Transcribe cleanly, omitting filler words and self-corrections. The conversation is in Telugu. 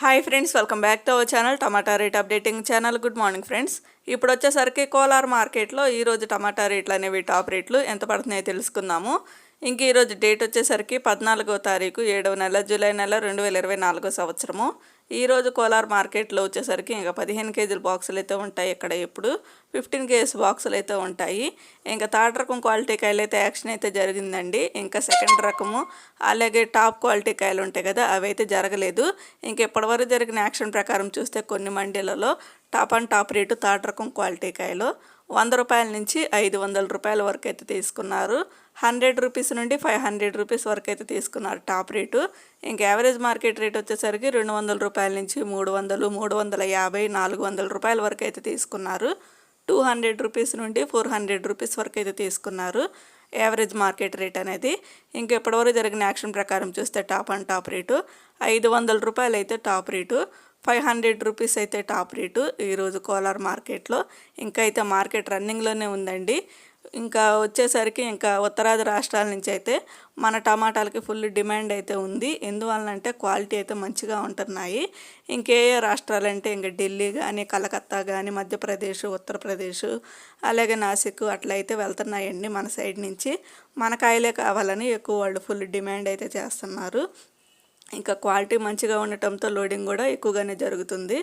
Hi friends, welcome back to our channel tomato rate updating channel. Good morning friends. ఇప్పుడు వచ్చేసరికి కోలార్ మార్కెట్లో ఈరోజు టమాటా రేట్లు అనేవి టాప్ రేట్లు ఎంత పడుతున్నాయో తెలుసుకుందాము. ఇంక ఈరోజు డేట్ వచ్చేసరికి 14వ తారీఖు 7వ నెల జూలై నెల 2024 సంవత్సరము. ఈరోజు కోలార్ మార్కెట్లో వచ్చేసరికి ఇంకా 15 కేజీల బాక్సులు అయితే ఉంటాయి. ఇక్కడ ఎప్పుడు 15 కేజీస్ బాక్సులు అయితే ఉంటాయి. ఇంకా థర్డ్ రకం క్వాలిటీ కాయలు అయితే యాక్షన్ అయితే జరిగిందండి. ఇంకా సెకండ్ రకము అలాగే టాప్ క్వాలిటీ కాయలు ఉంటాయి కదా, అవి అయితే జరగలేదు. ఇంక ఇప్పటివరకు జరిగిన యాక్షన్ ప్రకారం చూస్తే కొన్ని మండీలలో టాప్ రేటు థర్డ్ రకం క్వాలిటీ కాయలు 100 రూపాయల నుంచి 500 రూపాయల వరకు అయితే తీసుకున్నారు. 100 రూపీస్ నుండి 500 రూపీస్ వరకు అయితే తీసుకున్నారు టాప్ రేటు. ఇంక యావరేజ్ మార్కెట్ రేట్ వచ్చేసరికి 200 రూపాయల నుంచి 300, 350, 400 రూపాయల వరకు అయితే తీసుకున్నారు. 200 రూపీస్ నుండి 400 రూపీస్ వరకు అయితే తీసుకున్నారు యావరేజ్ మార్కెట్ రేట్ అనేది. ఇంక ఇప్పటివరకు జరిగిన యాక్షన్ ప్రకారం చూస్తే టాప్ రేటు 500 రూపాయలు అయితే టాప్ రేటు, 500 రూపీస్ అయితే టాప్ రేటు ఈరోజు కోలార్ మార్కెట్లో. ఇంకా అయితే మార్కెట్ రన్నింగ్లోనే ఉందండి. ఇంకా వచ్చేసరికి ఇంకా ఉత్తరాది రాష్ట్రాల నుంచి అయితే మన టమాటాలకి ఫుల్ డిమాండ్ అయితే ఉంది. ఎందువలనంటే క్వాలిటీ అయితే మంచిగా ఉంటున్నాయి. ఇంకే రాష్ట్రాలంటే ఇంకా ఢిల్లీ కానీ, కలకత్తా కానీ, మధ్యప్రదేశ్, ఉత్తరప్రదేశ్ అలాగే నాసిక్ అట్లా అయితే వెళ్తున్నాయండి మన సైడ్ నుంచి. మన కాయలే కావాలని ఎక్కువ వాళ్ళు ఫుల్ డిమాండ్ అయితే చేస్తున్నారు. ఇంకా క్వాలిటీ మంచిగా ఉండటంతో లోడింగ్ కూడా ఎక్కువగానే జరుగుతుంది.